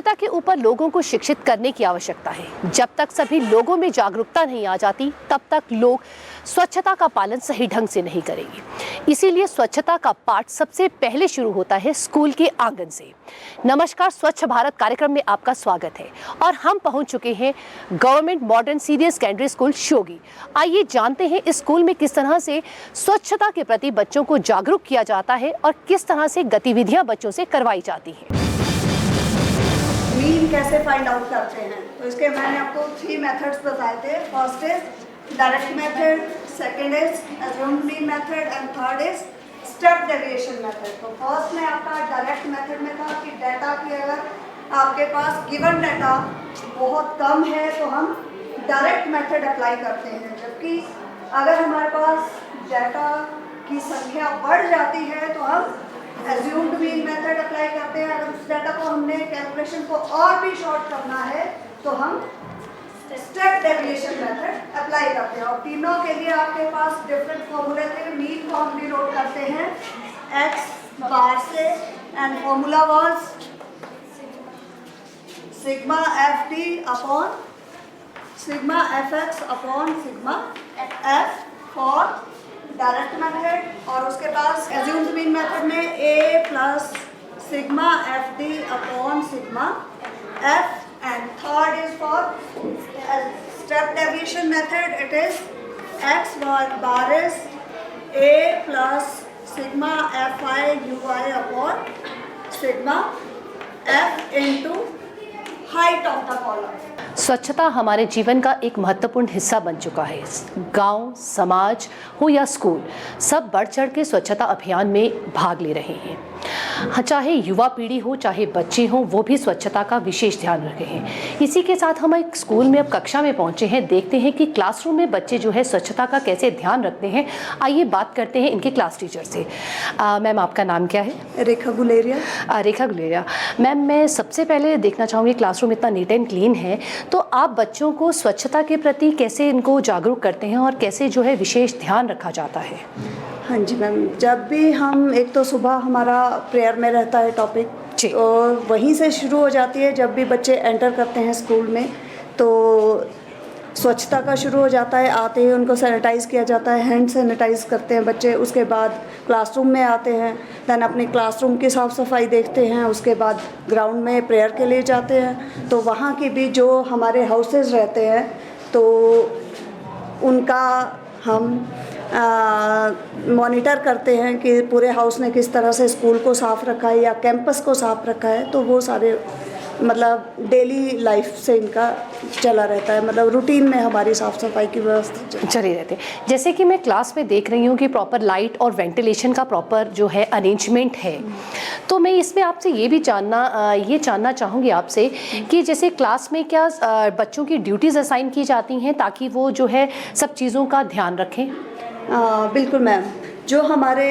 स्वच्छता के ऊपर लोगों को शिक्षित करने की आवश्यकता है। जब तक सभी लोगों में जागरूकता नहीं आ जाती तब तक लोग स्वच्छता का पालन सही ढंग से नहीं करेंगे। इसीलिए स्वच्छता का पाठ सबसे पहले शुरू होता है स्कूल के आंगन से। नमस्कार, स्वच्छ भारत कार्यक्रम में आपका स्वागत है और हम पहुंच चुके हैं government modern senior secondary school Shoghi. आइए जानते हैं इस स्कूल में किस तरह से स्वच्छता के प्रति बच्चों को जागरूक किया जाता है और किस तरह से गतिविधियां बच्चों से करवाई जाती हैं। मीन कैसे फाइंड आउट करते हैं, तो इसके मैंने आपको 3 मेथड्स बताए थे। First is direct method, second is assumed mean method and third is step deviation method. तो फर्स्ट में आपका डायरेक्ट मेथड में था कि डाटा की अगर आपके पास गिवन डाटा बहुत कम है तो हम डायरेक्ट मेथड अप्लाई करते हैं, जबकि अगर हमारे पास डाटा की संख्या बढ़ जाती है तो हम एज्यूम्ड मीन मेथड अप्लाई करते हैं। अगर उस डाटा को हमने कैलकुलेशन को और भी शॉर्ट करना है तो हम स्टेप डेविएशन मेथड अप्लाई करते हैं। और तीनों के लिए आपके पास डिफरेंट फॉर्मूले थे। मीन को हम डिनोट करते हैं एक्स बार से and formula was sigma f t upon sigma f x upon sigma f for direct method. और उसके पास एज्यूम्ड मीन मेथड में a plus sigma f d upon sigma f and third is for step deviation method. It is x bar is a plus sigma f i u i upon sigma f into height of the column. स्वच्छता हमारे जीवन का एक महत्वपूर्ण हिस्सा बन चुका है। गांव, समाज हो या स्कूल, सब बढ़ चढ़ के स्वच्छता अभियान में भाग ले रहे हैं। चाहे युवा पीढ़ी हो चाहे बच्चे हों, वो भी स्वच्छता का विशेष ध्यान रखे हैं। इसी के साथ हम एक स्कूल में अब कक्षा में पहुंचे हैं। देखते हैं कि क्लासरूम में बच्चे जो है स्वच्छता का कैसे ध्यान रखते हैं। आइए बात करते हैं इनके क्लास टीचर से। मैम, आपका नाम क्या है? रेखा गुलेरिया। रेखा गुलेरिया। मैम, मैं सबसे पहले देखना चाहूँगी, क्लासरूम इतना नीट एंड क्लीन है, तो आप बच्चों को स्वच्छता के प्रति कैसे इनको जागरूक करते हैं और कैसे जो है विशेष ध्यान रखा जाता है? हाँ जी मैम, जब भी हम एक तो सुबह हमारा प्रेयर में रहता है टॉपिक, और वहीं से शुरू हो जाती है। जब भी बच्चे एंटर करते हैं स्कूल में तो स्वच्छता का शुरू हो जाता है। आते ही उनको सैनिटाइज़ किया जाता है, हैंड सैनिटाइज़ करते हैं बच्चे। उसके बाद क्लासरूम में आते हैं, दैन अपनी क्लासरूम की साफ़ सफाई देखते हैं। उसके बाद ग्राउंड में प्रेयर के लिए जाते हैं। तो वहाँ के भी जो हमारे हाउसेस रहते हैं तो उनका हम मॉनिटर करते हैं कि पूरे हाउस ने किस तरह से स्कूल को साफ़ रखा है या कैंपस को साफ़ रखा है। तो वो सारे मतलब डेली लाइफ से इनका चला रहता है, मतलब रूटीन में हमारी साफ़ सफाई की व्यवस्था चली रहती है। जैसे कि मैं क्लास में देख रही हूँ कि प्रॉपर लाइट और वेंटिलेशन का प्रॉपर जो है अरेंजमेंट है, तो मैं इसमें आपसे ये भी जानना चाहूँगी आपसे कि जैसे क्लास में क्या बच्चों की ड्यूटीज़ असाइन की जाती हैं ताकि वो जो है सब चीज़ों का ध्यान रखें? बिल्कुल मैम, जो हमारे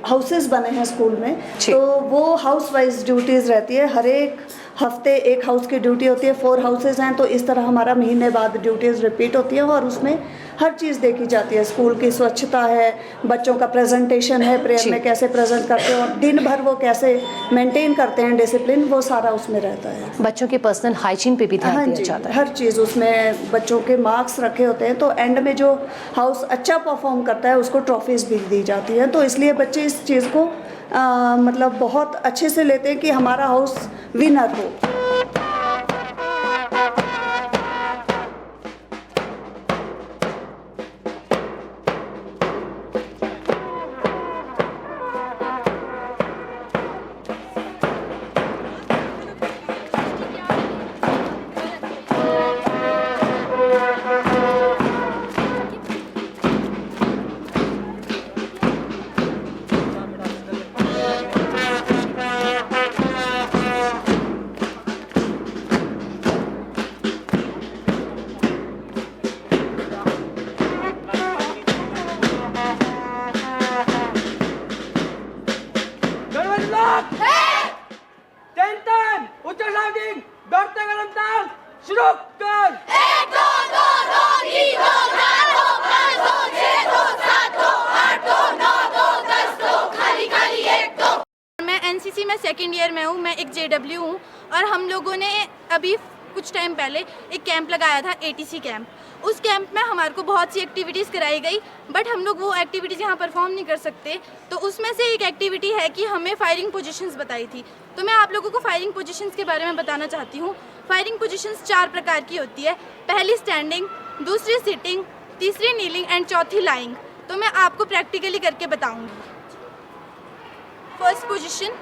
हाउसेस बने हैं स्कूल में तो वो हाउस वाइज ड्यूटीज़ रहती है। हर एक हफ्ते एक हाउस की ड्यूटी होती है। 4 हाउसेस हैं तो इस तरह हमारा महीने बाद ड्यूटीज़ रिपीट होती है और उसमें हर चीज़ देखी जाती है। स्कूल की स्वच्छता है, बच्चों का प्रेजेंटेशन है, प्रेयर में कैसे प्रेजेंट करते हैं और दिन भर वो कैसे मेंटेन करते हैं डिसिप्लिन, वो सारा उसमें रहता है। बच्चों के पर्सनल हाइजीन पे भी ध्यान दिया जाता है। हर चीज़ उसमें बच्चों के मार्क्स रखे होते हैं। तो एंड में जो हाउस अच्छा परफॉर्म करता है उसको ट्रॉफीज़ भी दी जाती है। तो इसलिए बच्चे इस चीज़ को मतलब बहुत अच्छे से लेते हैं कि हमारा हाउस विनर हो। एनसीसी में सेकंड ईयर में हूँ। मैं एक जेडब्ल्यू हूँ और हम लोगों ने अभी कुछ टाइम पहले एक कैंप लगाया था, ATC कैंप। उस कैंप में हमारे को बहुत सी एक्टिविटीज़ कराई गई, बट हम लोग वो एक्टिविटीज़ यहाँ परफॉर्म नहीं कर सकते। तो उसमें से एक एक्टिविटी है कि हमें फायरिंग पोजीशंस बताई थी। तो मैं आप लोगों को फायरिंग पोजीशंस के बारे में बताना चाहती हूँ। फायरिंग पोजीशंस 4 प्रकार की होती है। पहली स्टैंडिंग, दूसरी सिटिंग, तीसरी नीलिंग एंड चौथी लाइंग। तो मैं आपको प्रैक्टिकली करके बताऊँगी। फर्स्ट पोजीशन,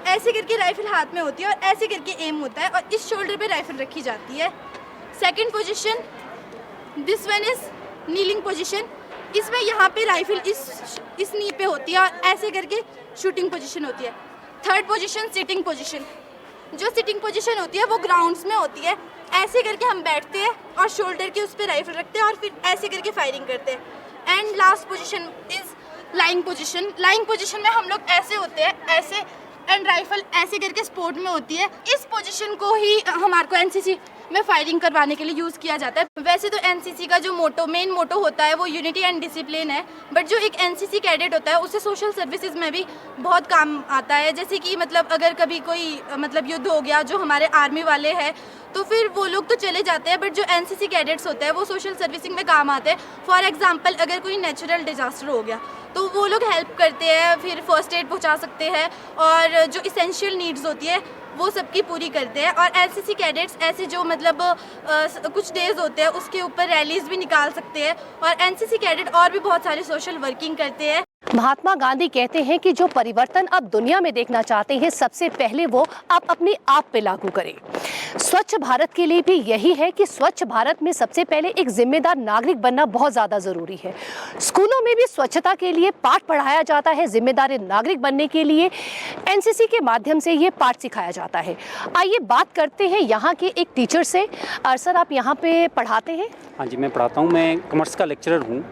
ऐसे करके राइफल हाथ में होती है और ऐसे करके एम होता है और इस शोल्डर पे राइफल रखी जाती है। Second position, this one is kneeling position. इसमें यहाँ पे राइफल इस नी पे होती है और ऐसे करके शूटिंग पोजीशन होती है। Third position, sitting position. जो सिटिंग पोजीशन होती है वो ग्राउंड्स में होती है। ऐसे करके हम बैठते हैं और शोल्डर के उस पर राइफल रखते हैं और फिर ऐसे करके फायरिंग करते हैं। And last position is lying position. Lying position में हम लोग ऐसे होते हैं, ऐसे, एंड राइफल ऐसे करके स्पोर्ट में होती है। इस पोजीशन को ही हमारे को एनसीसी में फायरिंग करवाने के लिए यूज़ किया जाता है। वैसे तो एनसीसी का जो मेन मोटो होता है वो यूनिटी एंड डिसिप्लिन है, बट जो एक एनसीसी कैडेट होता है उसे सोशल सर्विसेज में भी बहुत काम आता है। जैसे कि मतलब अगर कभी कोई युद्ध हो गया, जो हमारे आर्मी वाले हैं, तो फिर वो लोग तो चले जाते हैं, बट जो एनसीसी कैडेट्स होते हैं वो सोशल सर्विसिंग में काम आते हैं। फॉर एग्जांपल, अगर कोई नेचुरल डिजास्टर हो गया तो वो लोग हेल्प करते हैं, फिर फर्स्ट एड पहुंचा सकते हैं और जो इसेंशियल नीड्स होती है वो सबकी पूरी करते हैं। और एनसीसी कैडेट्स ऐसे जो कुछ डेज होते हैं उसके ऊपर रैलीज भी निकाल सकते हैं और एनसीसी कैडेट और भी बहुत सारी सोशल वर्किंग करते हैं। महात्मा गांधी कहते हैं कि जो परिवर्तन आप दुनिया में देखना चाहते हैं, सबसे पहले वो आप अपने आप पे लागू करें। स्वच्छ भारत के लिए भी यही है कि स्वच्छ भारत में सबसे पहले एक जिम्मेदार नागरिक बनना बहुत ज़्यादा ज़रूरी है। स्कूलों में भी स्वच्छता के लिए पाठ पढ़ाया जाता है। जिम्मेदार नागरिक बनने के लिए एनसीसी के माध्यम से ये पाठ सिखाया जाता है। आइए बात करते हैं यहाँ के एक टीचर से। सर, आप यहाँ पे पढ़ाते हैं? हाँ जी, मैं पढ़ाता हूँ। मैं कॉमर्स का लेक्चरर हूँ।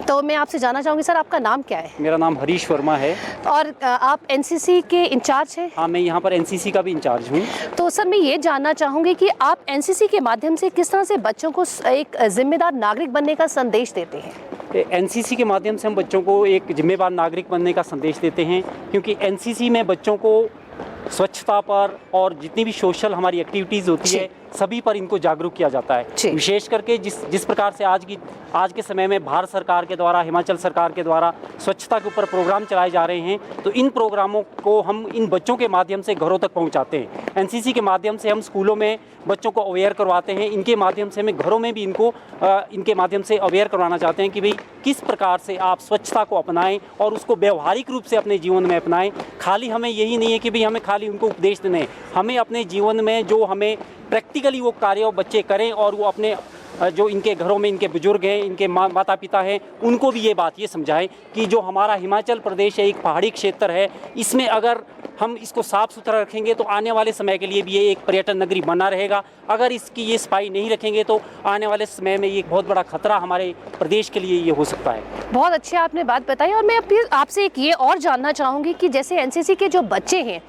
तो मैं आपसे जानना चाहूँगी सर, आपका नाम क्या है? मेरा नाम हरीश वर्मा है। और आप एनसीसी के इंचार्ज हैं? हाँ, मैं यहाँ पर एनसीसी का भी इंचार्ज हूँ। तो सर, मैं ये जानना चाहूँगी कि आप एनसीसी के माध्यम से किस तरह से बच्चों को एक जिम्मेदार नागरिक बनने का संदेश देते हैं? एनसीसी के माध्यम से हम बच्चों को एक जिम्मेदार नागरिक बनने का संदेश देते हैं, क्योंकि एनसीसी में बच्चों को स्वच्छता पर और जितनी भी सोशल हमारी एक्टिविटीज़ होती है सभी पर इनको जागरूक किया जाता है। विशेष करके जिस प्रकार से आज के समय में भारत सरकार के द्वारा, हिमाचल सरकार के द्वारा स्वच्छता के ऊपर प्रोग्राम चलाए जा रहे हैं, तो इन प्रोग्रामों को हम इन बच्चों के माध्यम से घरों तक पहुंचाते हैं। एनसीसी के माध्यम से हम स्कूलों में बच्चों को अवेयर करवाते हैं। इनके माध्यम से हमें घरों में भी इनके माध्यम से अवेयर करवाना चाहते हैं कि भाई किस प्रकार से आप स्वच्छता को अपनाएं और उसको व्यवहारिक रूप से अपने जीवन में अपनाएं। खाली हमें यही नहीं है कि भाई हमें खाली उनको उपदेश देने, हमें अपने जीवन में जो हमें प्रैक्टिकली वो कार्य बच्चे करें और वो अपने जो इनके घरों में इनके बुजुर्ग हैं, इनके माता पिता हैं, उनको भी ये बात ये समझाएं कि जो हमारा हिमाचल प्रदेश है एक पहाड़ी क्षेत्र है, इसमें अगर हम इसको साफ़ सुथरा रखेंगे तो आने वाले समय के लिए भी ये एक पर्यटन नगरी बना रहेगा। अगर इसकी ये सफाई नहीं रखेंगे तो आने वाले समय में ये एक बहुत बड़ा खतरा हमारे प्रदेश के लिए ये हो सकता है। बहुत अच्छी आपने बात बताई। और मैं आपसे एक ये और जानना चाहूँगी कि जैसे एनसीसी के जो बच्चे हैं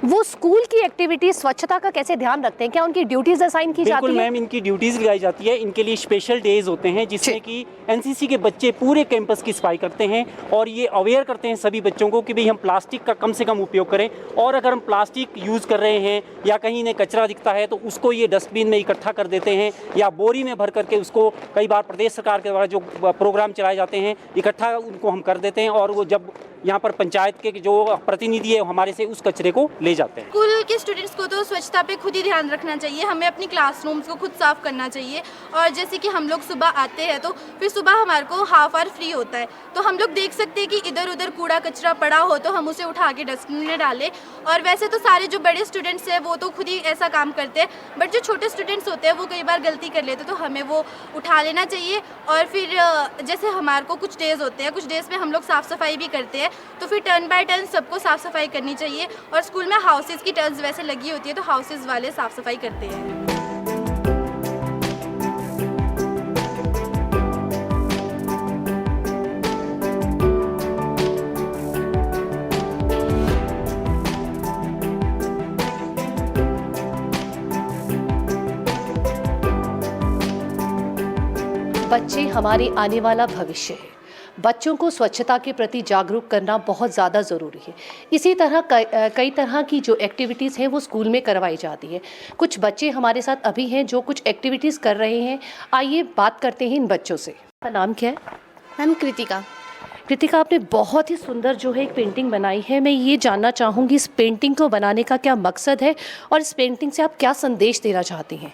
वो स्कूल की एक्टिविटीज स्वच्छता का कैसे ध्यान रखते हैं? क्या उनकी ड्यूटीज़ असाइन की जाती है? बिल्कुल मैम, इनकी ड्यूटीज़ लगाई जाती है। इनके लिए स्पेशल डेज होते हैं जिसमें कि एनसीसी के बच्चे पूरे कैंपस की सफाई करते हैं और ये अवेयर करते हैं सभी बच्चों को कि भाई हम प्लास्टिक का कम से कम उपयोग करें, और अगर हम प्लास्टिक यूज़ कर रहे हैं या कहीं इन्हें कचरा दिखता है तो उसको ये डस्टबिन में इकट्ठा कर देते हैं या बोरी में भर करके उसको कई बार प्रदेश सरकार के द्वारा जो प्रोग्राम चलाए जाते हैं इकट्ठा उनको हम कर देते हैं और वो जब यहाँ पर पंचायत के जो प्रतिनिधि है हमारे से उस कचरे को ले जाते हैं। स्कूल के स्टूडेंट्स को तो स्वच्छता पे खुद ही ध्यान रखना चाहिए। हमें अपनी क्लासरूम्स को खुद साफ करना चाहिए। और जैसे कि हम लोग सुबह आते हैं तो फिर सुबह हमारे को हाफ आवर फ्री होता है, तो हम लोग देख सकते हैं कि इधर उधर कूड़ा कचरा पड़ा हो तो हम उसे उठा के डस्टबिन में डालें। और वैसे तो सारे जो बड़े स्टूडेंट्स हैं वो तो खुद ही ऐसा काम करते हैं, बट जो छोटे स्टूडेंट्स होते हैं वो कई बार गलती कर लेते तो हमें वो उठा लेना चाहिए। और फिर जैसे हमारे को कुछ डेज़ होते हैं, कुछ डेज़ में हम लोग साफ़ सफाई भी करते हैं, तो फिर टर्न बाय टर्न सबको साफ़ सफाई करनी चाहिए। और स्कूल में हाउसेज़ की टर्न्स वैसे लगी होती है तो हाउसेज़ वाले साफ़ सफाई करते हैं। बच्चे हमारे आने वाला भविष्य है। बच्चों को स्वच्छता के प्रति जागरूक करना बहुत ज़्यादा ज़रूरी है। इसी तरह कई तरह की जो एक्टिविटीज़ हैं वो स्कूल में करवाई जाती है। कुछ बच्चे हमारे साथ अभी हैं जो कुछ एक्टिविटीज़ कर रहे हैं। आइए बात करते हैं इन बच्चों से। आपका नाम क्या है? मैम कृतिका। कृतिका, आपने बहुत ही सुंदर जो है एक पेंटिंग बनाई है। मैं ये जानना चाहूँगी इस पेंटिंग को बनाने का क्या मकसद है और इस पेंटिंग से आप क्या संदेश देना चाहती हैं?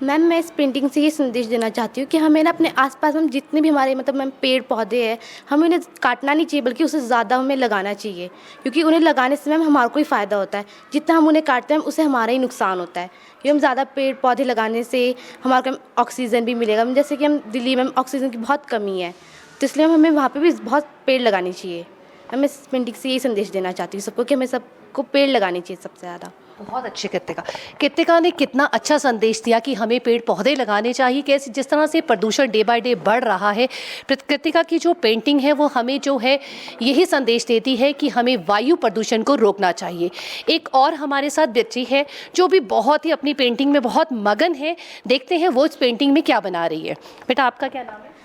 मैम मैं इस पेंटिंग से ये संदेश देना चाहती हूँ कि हमें ना अपने आसपास हम जितने भी हमारे मैम पेड़ पौधे हैं, हमें उन्हें काटना नहीं चाहिए बल्कि उससे ज़्यादा हमें लगाना चाहिए, क्योंकि उन्हें लगाने से मैम हमारा कोई फ़ायदा होता है। जितना हम उन्हें काटते हैं उससे हमारा ही नुकसान होता है। क्योंकि हम ज़्यादा पेड़ पौधे लगाने से हमारा ऑक्सीजन भी मिलेगा। जैसे कि हम दिल्ली में ऑक्सीजन की बहुत कमी है, तो इसलिए हमें वहाँ पर भी बहुत पेड़ लगाने चाहिए। मैं इस पेंटिंग से यही संदेश देना चाहती हूँ सबको कि हमें सबको पेड़ लगाने चाहिए सबसे ज़्यादा। बहुत अच्छी कृतिका ने कितना अच्छा संदेश दिया कि हमें पेड़ पौधे लगाने चाहिए। कैसे जिस तरह से प्रदूषण डे बाय डे बढ़ रहा है, कृतिका की जो पेंटिंग है वो हमें जो है यही संदेश देती है कि हमें वायु प्रदूषण को रोकना चाहिए। एक और हमारे साथ बच्ची है जो भी बहुत ही अपनी पेंटिंग में बहुत मगन है। देखते हैं वो इस पेंटिंग में क्या बना रही है। बेटा, आपका क्या नाम है?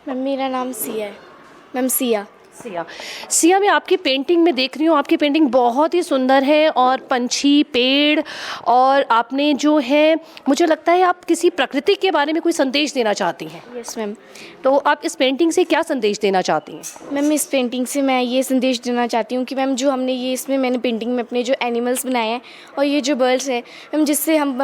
मैम मेरा नाम सिया है। मैम सिया। सिया, मैं आपकी पेंटिंग में देख रही हूँ, आपकी पेंटिंग बहुत ही सुंदर है और पंछी, पेड़, और आपने जो है मुझे लगता है आप किसी प्रकृति के बारे में कोई संदेश देना चाहती हैं। Yes ma'am. तो आप इस पेंटिंग से क्या संदेश देना चाहती हैं? मैम इस पेंटिंग से मैं ये संदेश देना चाहती हूँ कि मैम जो हमने ये इसमें मैंने पेंटिंग में अपने जो एनिमल्स बनाए हैं और ये जो बर्ड्स हैं मैम, जिससे हम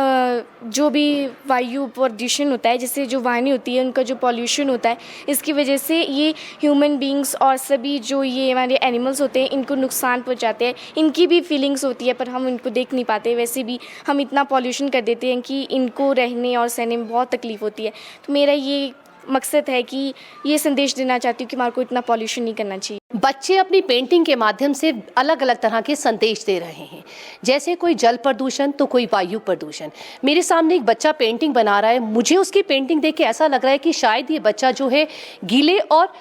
जो भी वायु प्रदूषण होता है, जिससे जो वाहनें होती है उनका जो पॉल्यूशन होता है, इसकी वजह से ये ह्यूमन बींग्स और सभी जो ये हमारे एनिमल्स होते हैं इनको नुकसान पहुंचाते हैं। इनकी भी फीलिंग्स होती है पर हम इनको देख नहीं पाते। वैसे भी हम इतना पॉल्यूशन कर देते हैं कि इनको रहने और सहने में बहुत तकलीफ होती है। तो मेरा ये मकसद है कि ये संदेश देना चाहती हूँ कि हमारे को इतना पॉल्यूशन नहीं करना चाहिए। बच्चे अपनी पेंटिंग के माध्यम से अलग अलग तरह के संदेश दे रहे हैं, जैसे कोई जल प्रदूषण तो कोई वायु प्रदूषण। मेरे सामने एक बच्चा पेंटिंग बना रहा है। मुझे उसकी पेंटिंग देख के ऐसा लग रहा है कि शायद ये बच्चा जो है गीले और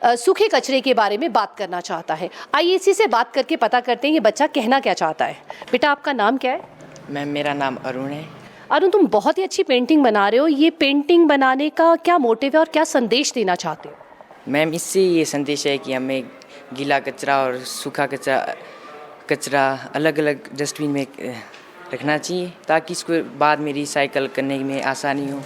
सूखे कचरे के बारे में बात करना चाहता है। आइए इसी से बात करके पता करते हैं ये बच्चा कहना क्या चाहता है। बेटा, आपका नाम क्या है? मैम मेरा नाम अरुण है। अरुण, तुम बहुत ही अच्छी पेंटिंग बना रहे हो। ये पेंटिंग बनाने का क्या मोटिव है और क्या संदेश देना चाहते हो? मैम इससे ये संदेश है कि हमें गीला कचरा और सूखा कचरा अलग अलग डस्टबिन में रखना चाहिए ताकि इसको बाद में रिसाइकल करने में आसानी हो।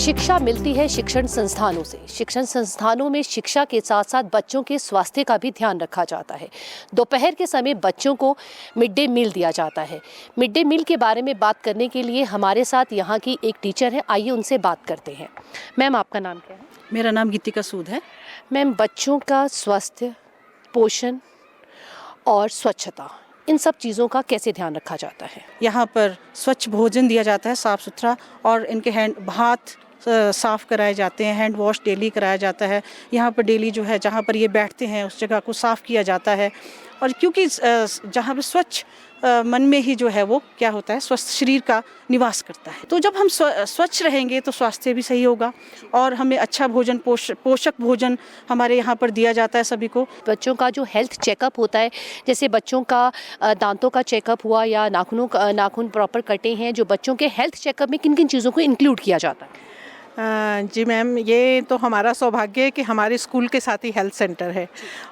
शिक्षा मिलती है शिक्षण संस्थानों से। शिक्षण संस्थानों में शिक्षा के साथ साथ बच्चों के स्वास्थ्य का भी ध्यान रखा जाता है। दोपहर के समय बच्चों को मिड डे मील दिया जाता है। मिड डे मील के बारे में बात करने के लिए हमारे साथ यहाँ की एक टीचर है, आइए उनसे बात करते हैं। मैम, आपका नाम क्या है? मेरा नाम गीतिका सूद है। मैम, बच्चों का स्वास्थ्य, पोषण और स्वच्छता, इन सब चीज़ों का कैसे ध्यान रखा जाता है? यहाँ पर स्वच्छ भोजन दिया जाता है, साफ़ सुथरा, और इनके हाथ साफ़ कराए जाते हैं, हैंड वॉश डेली कराया जाता है। यहाँ पर डेली जो है जहाँ पर ये बैठते हैं उस जगह को साफ़ किया जाता है। और क्योंकि जहाँ पे स्वच्छ मन में ही जो है वो क्या होता है, स्वस्थ शरीर का निवास करता है। तो जब हम स्वच्छ रहेंगे तो स्वास्थ्य भी सही होगा और हमें अच्छा भोजन, पोषक भोजन हमारे यहाँ पर दिया जाता है सभी को। बच्चों का जो हेल्थ चेकअप होता है, जैसे बच्चों का दांतों का चेकअप हुआ या नाखून प्रॉपर कटे हैं, जो बच्चों के हेल्थ चेकअप में किन किन चीज़ों को इंक्लूड किया जाता है? जी मैम, ये तो हमारा सौभाग्य है कि हमारे स्कूल के साथ ही हेल्थ सेंटर है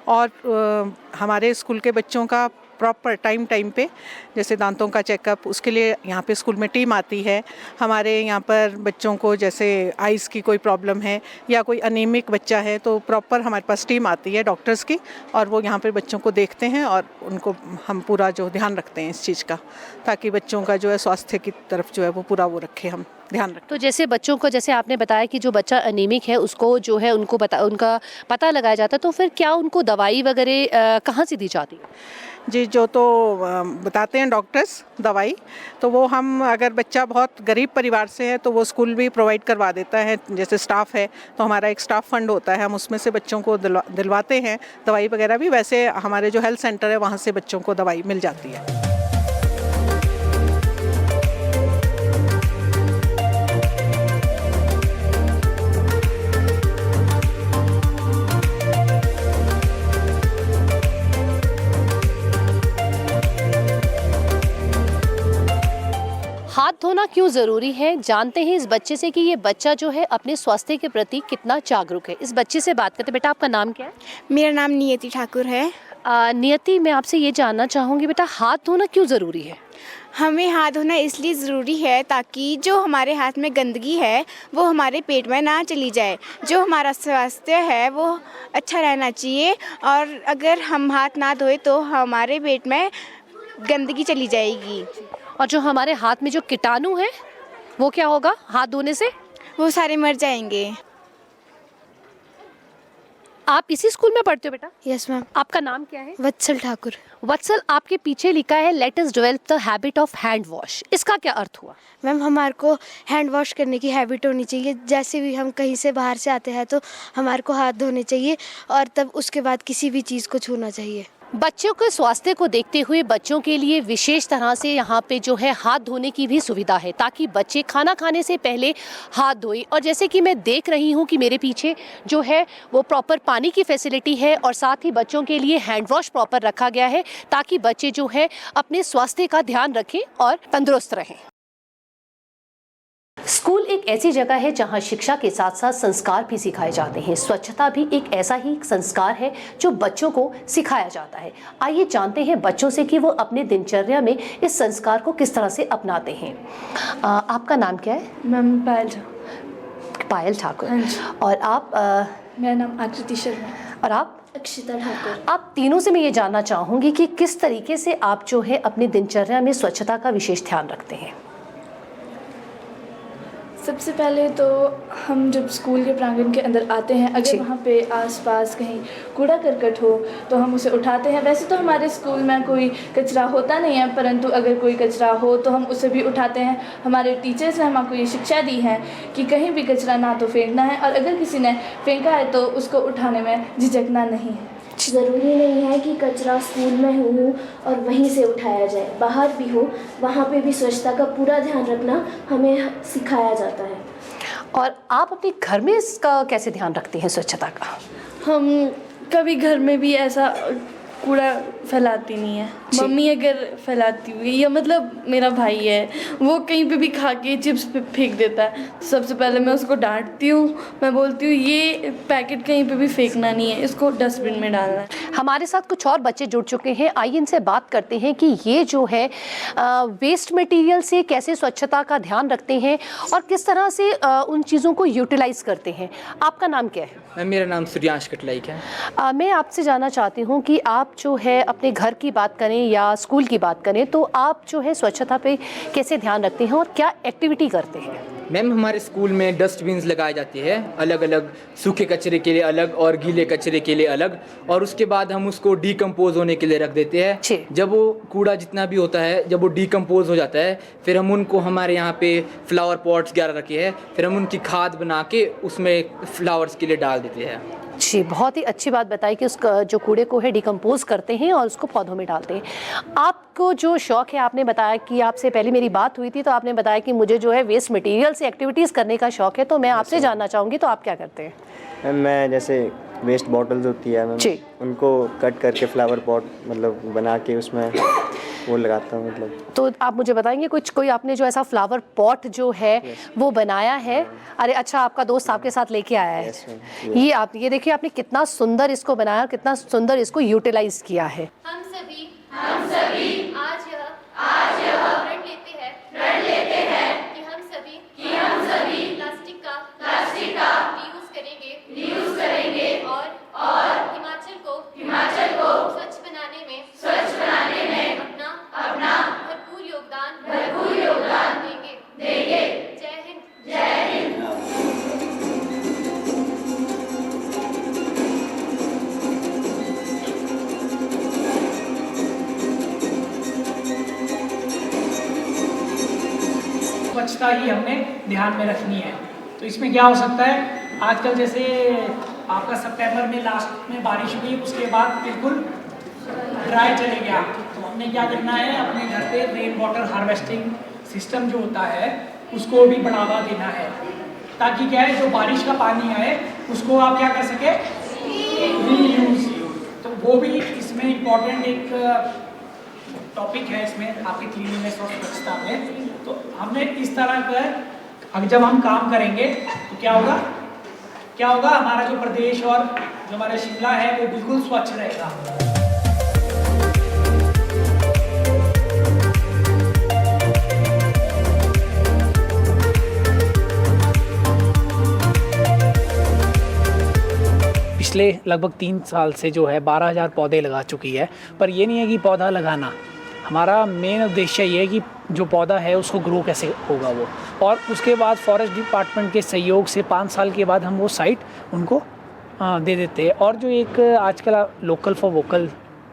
और हमारे स्कूल के बच्चों का प्रॉपर टाइम पे जैसे दांतों का चेकअप, उसके लिए यहाँ पे स्कूल में टीम आती है। हमारे यहाँ पर बच्चों को जैसे आइज़ की कोई प्रॉब्लम है या कोई अनीमिक बच्चा है तो प्रॉपर हमारे पास टीम आती है डॉक्टर्स की और वो यहाँ पे बच्चों को देखते हैं और उनको हम पूरा जो ध्यान रखते हैं इस चीज़ का, ताकि बच्चों का जो है स्वास्थ्य की तरफ जो है वो पूरा वो रखें, हम ध्यान रखें। तो जैसे बच्चों को, जैसे आपने बताया कि जो बच्चा अनीमिक है उसको जो है उनका पता लगाया जाता है, तो फिर क्या उनको दवाई वगैरह कहाँ से दी जाती है? जी, जो तो बताते हैं डॉक्टर्स दवाई, तो वो हम, अगर बच्चा बहुत गरीब परिवार से है तो वो स्कूल भी प्रोवाइड करवा देता है। जैसे स्टाफ है तो हमारा एक स्टाफ फंड होता है, हम उसमें से बच्चों को दिलवाते हैं दवाई वगैरह भी। वैसे हमारे जो हेल्थ सेंटर है वहाँ से बच्चों को दवाई मिल जाती है। हाथ धोना क्यों ज़रूरी है, जानते हैं इस बच्चे से कि ये बच्चा जो है अपने स्वास्थ्य के प्रति कितना जागरूक है। इस बच्चे से बात करते। बेटा, आपका नाम क्या है? मेरा नाम नियति ठाकुर है। नियति, मैं आपसे ये जानना चाहूँगी बेटा, हाथ धोना क्यों ज़रूरी है? हमें हाथ धोना इसलिए ज़रूरी है ताकि जो हमारे हाथ में गंदगी है वो हमारे पेट में ना चली जाए। जो हमारा स्वास्थ्य है वो अच्छा रहना चाहिए और अगर हम हाथ ना धोए तो हमारे पेट में गंदगी चली जाएगी और जो हमारे हाथ में जो कीटाणु है वो क्या होगा हाथ धोने से? वो सारे मर जाएंगे। आप इसी स्कूल में पढ़ते हो बेटा? Yes ma'am. आपका नाम क्या है? वत्सल ठाकुर। वत्सल, आपके पीछे लिखा है let us develop the habit of hand wash. इसका क्या अर्थ हुआ? मैम, हमारे को हैंड वॉश करने की हैबिट होनी चाहिए। जैसे भी हम कहीं से बाहर से आते हैं तो हमारे को हाथ धोने चाहिए और तब उसके बाद किसी भी चीज़ को छूना चाहिए। बच्चों के स्वास्थ्य को देखते हुए बच्चों के लिए विशेष तरह से यहाँ पे जो है हाथ धोने की भी सुविधा है, ताकि बच्चे खाना खाने से पहले हाथ धोएं। और जैसे कि मैं देख रही हूँ कि मेरे पीछे जो है वो प्रॉपर पानी की फैसिलिटी है और साथ ही बच्चों के लिए हैंड वॉश प्रॉपर रखा गया है, ताकि बच्चे जो है अपने स्वास्थ्य का ध्यान रखें और तंदुरुस्त रहें। स्कूल एक ऐसी जगह है जहां शिक्षा के साथ साथ संस्कार भी सिखाए जाते हैं। स्वच्छता भी एक ऐसा ही संस्कार है जो बच्चों को सिखाया जाता है। आइए जानते हैं बच्चों से कि वो अपने दिनचर्या में इस संस्कार को किस तरह से अपनाते हैं। आपका नाम क्या है? मैम पायल ठाकुर। और आप? मेरा नाम आकृति शर्मा। और आप? अक्षिता ठाकुर। आप तीनों से मैं ये जानना चाहूँगी कि किस तरीके से आप जो है अपनी दिनचर्या में स्वच्छता का विशेष ध्यान रखते हैं। सबसे पहले तो हम जब स्कूल के प्रांगण के अंदर आते हैं, अगर वहाँ पे आसपास कहीं कूड़ा करकट हो तो हम उसे उठाते हैं। वैसे तो हमारे स्कूल में कोई कचरा होता नहीं है, परंतु अगर कोई कचरा हो तो हम उसे भी उठाते हैं। हमारे टीचर्स ने हमको ये शिक्षा दी है कि कहीं भी कचरा ना तो फेंकना है और अगर किसी ने फेंका है तो उसको उठाने में झिझकना नहीं है। ज़रूरी नहीं है कि कचरा स्कूल में हो और वहीं से उठाया जाए, बाहर भी हो, वहाँ पे भी स्वच्छता का पूरा ध्यान रखना हमें सिखाया जाता है। और आप अपने घर में इसका कैसे ध्यान रखते हैं स्वच्छता का? हम कभी घर में भी ऐसा कूड़ा फैलाती नहीं है। मम्मी अगर फैलाती हुई या मतलब मेरा भाई है वो कहीं पे भी खा के चिप्स पे फेंक देता है तो सबसे पहले मैं उसको डांटती हूँ। मैं बोलती हूँ ये पैकेट कहीं पे भी फेंकना नहीं है, इसको डस्टबिन में डालना है। हमारे साथ कुछ और बच्चे जुड़ चुके हैं, आइए इनसे बात करते हैं कि ये जो है वेस्ट मटेरियल से कैसे स्वच्छता का ध्यान रखते हैं और किस तरह से उन चीज़ों को यूटिलाइज करते हैं। आपका नाम क्या है? मेरा नाम सूर्यांश कटलाइक है। मैं आपसे जानना चाहती हूँ कि आप जो है अपने घर की बात करें या स्कूल की बात करें तो आप जो है स्वच्छता पे कैसे ध्यान रखते हैं और क्या एक्टिविटी करते हैं? मैम, हमारे स्कूल में डस्टबिन्स लगाए जाते हैं, अलग अलग सूखे कचरे के लिए अलग और गीले कचरे के लिए अलग, और उसके बाद हम उसको डीकम्पोज होने के लिए रख देते हैं। जब वो कूड़ा जितना भी होता है जब वो डीकम्पोज हो जाता है फिर हम उनको, हमारे यहाँ पे फ्लावर पॉट्स वगैरह रखे हैं, फिर हम उनकी खाद बना के उसमें फ्लावर्स के लिए डाल देते हैं। जी, बहुत ही अच्छी बात बताई कि उस जो कूड़े को है डिकम्पोज करते हैं और उसको पौधों में डालते हैं। आपको जो शौक़ है, आपने बताया कि आपसे पहले मेरी बात हुई थी तो आपने बताया कि मुझे जो है वेस्ट मटेरियल से एक्टिविटीज़ करने का शौक़ है, तो मैं आपसे जानना चाहूँगी तो आप क्या करते हैं? मैम मैं जैसे वेस्ट बॉटल्स होती है मैम, उनको कट करके फ्लावर पॉट मतलब बना के उसमें वो लगाता हूँ मतलब। तो आप मुझे बताएंगे कोई आपने जो ऐसा फ्लावर पॉट जो है वो बनाया है? अरे अच्छा, आपका दोस्त आपके साथ लेके आया है। ये देखिए आपने कितना सुंदर इसको बनाया, कितना सुंदर इसको यूटिलाइज किया है। हम सभी आज यह रण लेते हैं कि हम सभी प्लास्टिक का रीयूज करेंगे और हिमाचल को स्वच्छ बनाने में अपना भरपूर योगदान देंगे। जय हिंद। स्वच्छता ही हमने ध्यान में रखनी है। तो इसमें क्या हो सकता है, आजकल जैसे आपका सितंबर में लास्ट में बारिश हुई, उसके बाद बिल्कुल ड्राई चले गया, तो हमने क्या करना है, अपने घर पे रेन वाटर हार्वेस्टिंग सिस्टम जो होता है उसको भी बढ़ावा देना है, ताकि क्या है जो बारिश का पानी आए उसको आप क्या कर सके, रीयूज। तो वो भी इसमें इम्पोर्टेंट एक टॉपिक है इसमें आपकी क्लीनलीनेस और स्वच्छता में। तो हमने इस तरह का जब हम काम करेंगे तो क्या होगा हमारा जो प्रदेश और जो हमारा शिमला है वो बिल्कुल स्वच्छ रहेगा। पिछले लगभग 3 साल से जो है 12,000 पौधे लगा चुकी है, पर ये नहीं है कि पौधा लगाना, हमारा मेन उद्देश्य ये है कि जो पौधा है उसको ग्रो कैसे होगा वो, और उसके बाद फॉरेस्ट डिपार्टमेंट के सहयोग से 5 साल के बाद हम वो साइट उनको दे देते हैं। और जो एक आजकल लोकल फॉर वोकल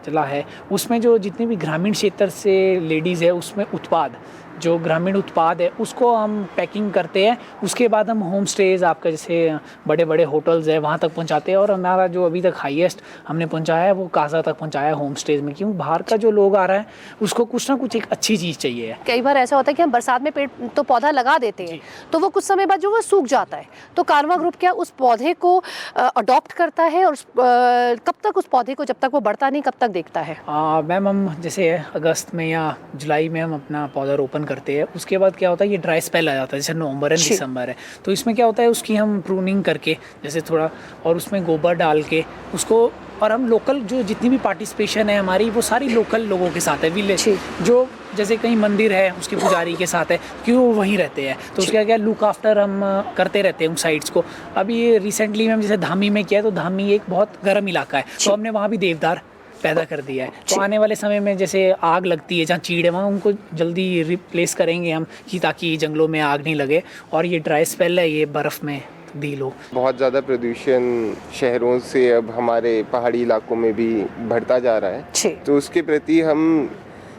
चला है, उसमें जो जितने भी ग्रामीण क्षेत्र से लेडीज़ है उसमें उत्पाद जो ग्रामीण उत्पाद है उसको हम पैकिंग करते हैं, उसके बाद हम होम स्टेज आपका जैसे बड़े बड़े होटल्स है वहाँ तक पहुँचाते हैं। और हमारा जो अभी तक हाईएस्ट हमने पहुँचाया है वो काजा तक पहुँचाया है होम स्टेज में, क्योंकि बाहर का जो लोग आ रहा है उसको कुछ ना कुछ एक अच्छी चीज़ चाहिए। कई बार ऐसा होता है कि हम बरसात में पेड़ तो पौधा लगा देते हैं तो वो कुछ समय बाद जो वो सूख जाता है, तो कारवां ग्रुप क्या उस पौधे को अडॉप्ट करता है और कब तक उस पौधे को, जब तक वो बढ़ता नहीं, कब तक देखता है? मैम हम जैसे अगस्त में या जुलाई में हम अपना पौधा रोपण करते हैं, उसके बाद क्या होता है ये ड्राई स्पेल आ जाता है, जैसे नवंबर एंड दिसंबर है, तो इसमें क्या होता है उसकी हम प्रूनिंग करके जैसे थोड़ा और उसमें गोबर डाल के उसको, और हम लोकल जो जितनी भी पार्टिसिपेशन है हमारी वो सारी लोकल लोगों के साथ है, विलेज जो जैसे कहीं मंदिर है उसके पुजारी के साथ है, क्यों वो वहीं रहते हैं, तो उसका क्या लुक आफ्टर हम करते रहते हैं उन साइट्स को। अभी रिसेंटली में जैसे धामी में किया, तो धामी एक बहुत गर्म इलाका है, तो हमने वहाँ भी देवदार पैदा कर दिया है। तो आने वाले समय में जैसे आग लगती है जहाँ चीड़ है वहाँ उनको जल्दी रिप्लेस करेंगे हम, कि ताकि जंगलों में आग नहीं लगे, और ये ड्राई स्पेल है ये बर्फ़ में तब्दील हो। बहुत ज़्यादा प्रदूषण शहरों से अब हमारे पहाड़ी इलाकों में भी बढ़ता जा रहा है, तो उसके प्रति हम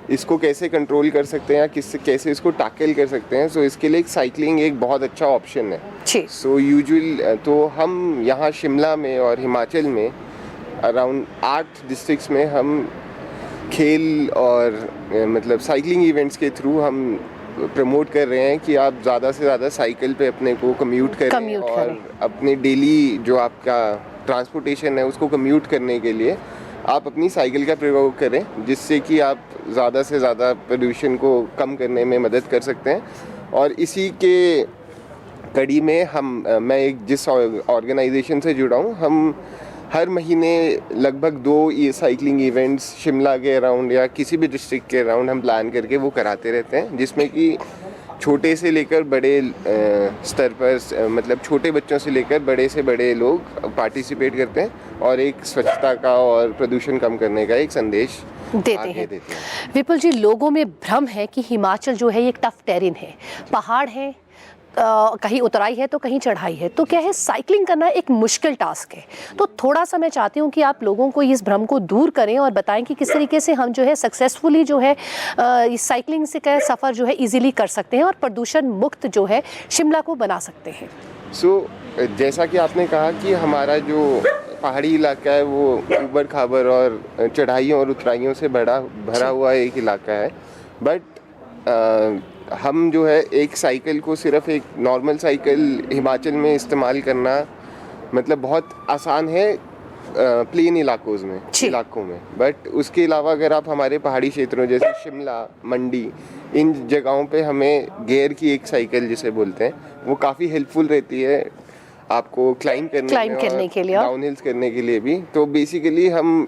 इसको कैसे कंट्रोल कर सकते हैं या कैसे इसको टैकल कर सकते हैं, सो इसके लिए साइकिलिंग एक बहुत अच्छा ऑप्शन है। सो यूजुअल तो हम यहाँ शिमला में और हिमाचल में अराउंड 8 डिस्ट्रिक्ट्स में हम खेल और मतलब साइकिलिंग इवेंट्स के थ्रू हम प्रमोट कर रहे हैं कि आप ज़्यादा से ज़्यादा साइकिल पे अपने को कम्यूट करें और अपने डेली जो आपका ट्रांसपोर्टेशन है उसको कम्यूट करने के लिए आप अपनी साइकिल का प्रयोग करें, जिससे कि आप ज़्यादा से ज़्यादा प्रदूषण को कम करने में मदद कर सकते हैं। और इसी के कड़ी में मैं एक जिस ऑर्गेनाइजेशन से जुड़ा हूँ, हम हर महीने लगभग 2 साइकिलिंग इवेंट्स शिमला के अराउंड या किसी भी डिस्ट्रिक्ट के अराउंड हम प्लान करके वो कराते रहते हैं, जिसमें कि छोटे से लेकर बड़े स्तर पर मतलब छोटे बच्चों से लेकर बड़े से बड़े लोग पार्टिसिपेट करते हैं और एक स्वच्छता का और प्रदूषण कम करने का एक संदेश देते हैं। विपुल जी, लोगों में भ्रम है कि हिमाचल जो है ये एक टफ टेरेन है, पहाड़ है, कहीं उतराई है तो कहीं चढ़ाई है, तो क्या है साइकिलिंग करना एक मुश्किल टास्क है। तो थोड़ा सा मैं चाहती हूँ कि आप लोगों को इस भ्रम को दूर करें और बताएं कि किस तरीके से हम जो है सक्सेसफुली जो है इस साइकिलिंग से का सफ़र जो है इजीली कर सकते हैं और प्रदूषण मुक्त जो है शिमला को बना सकते हैं। जैसा कि आपने कहा कि हमारा जो पहाड़ी इलाका है, वो ऊबड़ खाबड़ और चढ़ाइयों और उतराइयों से भरा हुआ एक इलाका है। बट हम जो है एक साइकिल को सिर्फ एक नॉर्मल साइकिल हिमाचल में इस्तेमाल करना मतलब बहुत आसान है प्लेन इलाकों में। बट उसके अलावा अगर आप हमारे पहाड़ी क्षेत्रों जैसे शिमला, मंडी, इन जगहों पे हमें गियर की एक साइकिल जिसे बोलते हैं वो काफ़ी हेल्पफुल रहती है आपको क्लाइंब करने के लिए, डाउन हिल्स करने के लिए भी। तो बेसिकली हम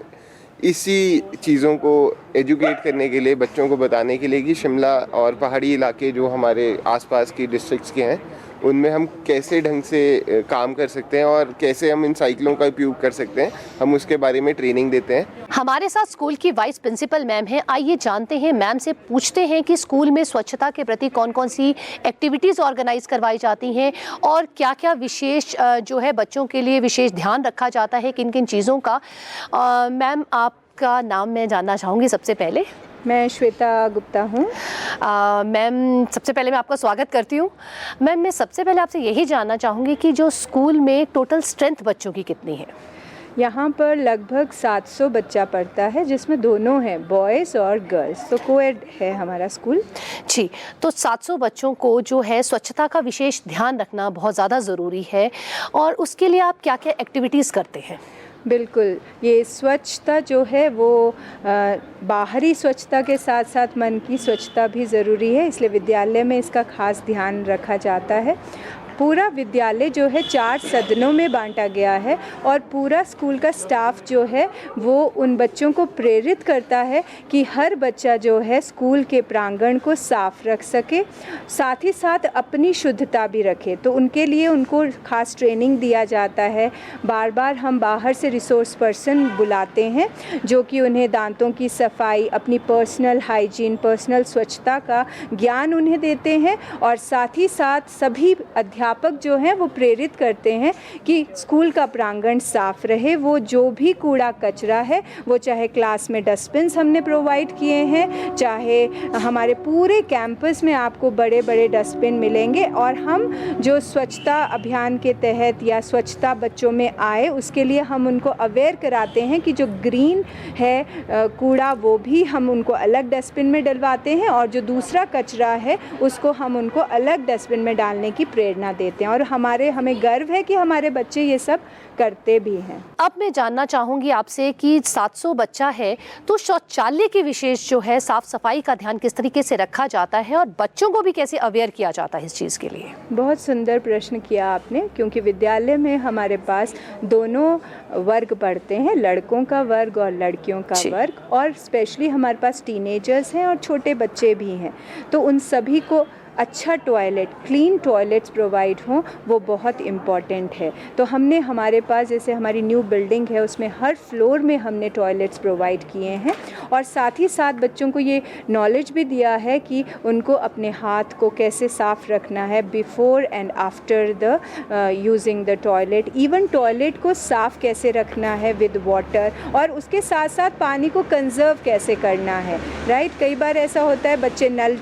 इसी चीज़ों को एजुकेट करने के लिए, बच्चों को बताने के लिए कि शिमला और पहाड़ी इलाके जो हमारे आसपास की डिस्ट्रिक्ट्स के हैं उनमें हम कैसे ढंग से काम कर सकते हैं और कैसे हम इन साइकिलों का उपयोग कर सकते हैं, हम उसके बारे में ट्रेनिंग देते हैं। हमारे साथ स्कूल की वाइस प्रिंसिपल मैम हैं। आइए जानते हैं, मैम से पूछते हैं कि स्कूल में स्वच्छता के प्रति कौन कौन सी एक्टिविटीज़ ऑर्गेनाइज करवाई जाती हैं और क्या क्या विशेष जो है बच्चों के लिए विशेष ध्यान रखा जाता है, किन किन चीज़ों का। मैम आपका नाम मैं जानना चाहूँगी सबसे पहले। मैं श्वेता गुप्ता हूँ। मैम सबसे पहले मैं आपका स्वागत करती हूँ। मैम मैं सबसे पहले आपसे यही जानना चाहूँगी कि जो स्कूल में टोटल स्ट्रेंथ बच्चों की कितनी है? यहाँ पर लगभग 700 बच्चा पढ़ता है, जिसमें दोनों हैं, बॉयज़ और गर्ल्स, तो कोएड है हमारा स्कूल। जी, तो 700 बच्चों को जो है स्वच्छता का विशेष ध्यान रखना बहुत ज़्यादा ज़रूरी है, और उसके लिए आप क्या क्या एक्टिविटीज़ करते हैं? बिल्कुल, ये स्वच्छता जो है वो बाहरी स्वच्छता के साथ साथ मन की स्वच्छता भी ज़रूरी है, इसलिए विद्यालय में इसका खास ध्यान रखा जाता है। पूरा विद्यालय जो है 4 सदनों में बांटा गया है और पूरा स्कूल का स्टाफ जो है वो उन बच्चों को प्रेरित करता है कि हर बच्चा जो है स्कूल के प्रांगण को साफ रख सके, साथ ही साथ अपनी शुद्धता भी रखे। तो उनके लिए उनको खास ट्रेनिंग दिया जाता है। बार बार हम बाहर से रिसोर्स पर्सन बुलाते हैं जो कि उन्हें दांतों की सफाई, अपनी पर्सनल हाइजीन, पर्सनल स्वच्छता का ज्ञान उन्हें देते हैं, और साथ ही साथ सभी अध्यापक जो हैं वो प्रेरित करते हैं कि स्कूल का प्रांगण साफ रहे। वो जो भी कूड़ा कचरा है, वो चाहे क्लास में डस्टबिन्स हमने प्रोवाइड किए हैं, चाहे हमारे पूरे कैंपस में आपको बड़े बड़े डस्टबिन मिलेंगे, और हम जो स्वच्छता अभियान के तहत या स्वच्छता बच्चों में आए उसके लिए हम उनको अवेयर कराते हैं कि जो ग्रीन है कूड़ा वो भी हम उनको अलग डस्टबिन में डलवाते हैं, और जो दूसरा कचरा है उसको हम उनको अलग डस्टबिन में डालने की प्रेरणा देते हैं। और हमें गर्व है कि हमारे बच्चे ये सब करते भी हैं। अब मैं जानना चाहूँगी आपसे कि 700 बच्चा है तो शौचालय की विशेष जो है साफ सफाई का ध्यान किस तरीके से रखा जाता है और बच्चों को भी कैसे अवेयर किया जाता है इस चीज़ के लिए? बहुत सुंदर प्रश्न किया आपने, क्योंकि विद्यालय में हमारे पास दोनों वर्ग पढ़ते हैं, लड़कों का वर्ग और लड़कियों का वर्ग, और स्पेशली हमारे पास टीनेजर्स हैं और छोटे बच्चे भी हैं। तो उन सभी को अच्छा टॉयलेट, क्लीन टॉयलेट्स प्रोवाइड हों, वो बहुत इम्पॉर्टेंट है। तो हमने हमारे पास, जैसे हमारी न्यू बिल्डिंग है उसमें हर फ्लोर में हमने टॉयलेट्स प्रोवाइड किए हैं, और साथ ही साथ बच्चों को ये नॉलेज भी दिया है कि उनको अपने हाथ को कैसे साफ़ रखना है before and after the using the toilet. Even toilet को साफ़ कैसे रखना है विद वाटर, और उसके साथ साथ पानी को कंजर्व कैसे करना है। राइट, कई बार ऐसा होता है बच्चे नल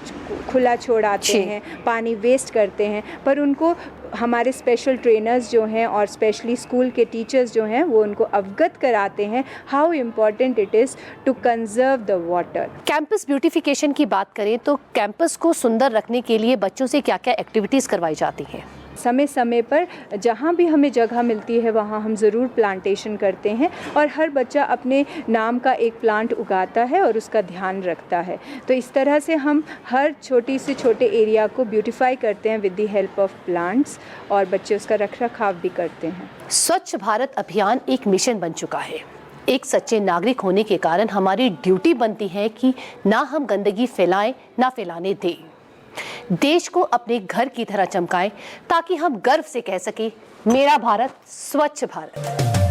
खुला छोड़ाते हैं, पानी वेस्ट करते हैं, पर उनको हमारे स्पेशल ट्रेनर्स जो हैं और स्पेशली स्कूल के टीचर्स जो हैं वो उनको अवगत कराते हैं how important it is to conserve the water. Campus beautification की बात करें तो कैंपस को सुंदर रखने के लिए बच्चों से क्या क्या एक्टिविटीज़ करवाई जाती हैं? समय समय पर जहाँ भी हमें जगह मिलती है वहाँ हम ज़रूर प्लांटेशन करते हैं, और हर बच्चा अपने नाम का एक प्लांट उगाता है और उसका ध्यान रखता है। तो इस तरह से हम हर छोटी से छोटे एरिया को ब्यूटिफाई करते हैं with the help of plants, और बच्चे उसका रखरखाव भी करते हैं। स्वच्छ भारत अभियान एक मिशन बन चुका है। एक सच्चे नागरिक होने के कारण हमारी ड्यूटी बनती है कि ना हम गंदगी फैलाएं, ना फैलाने दें। देश को अपने घर की तरह चमकाएं ताकि हम गर्व से कह सकें, मेरा भारत स्वच्छ भारत।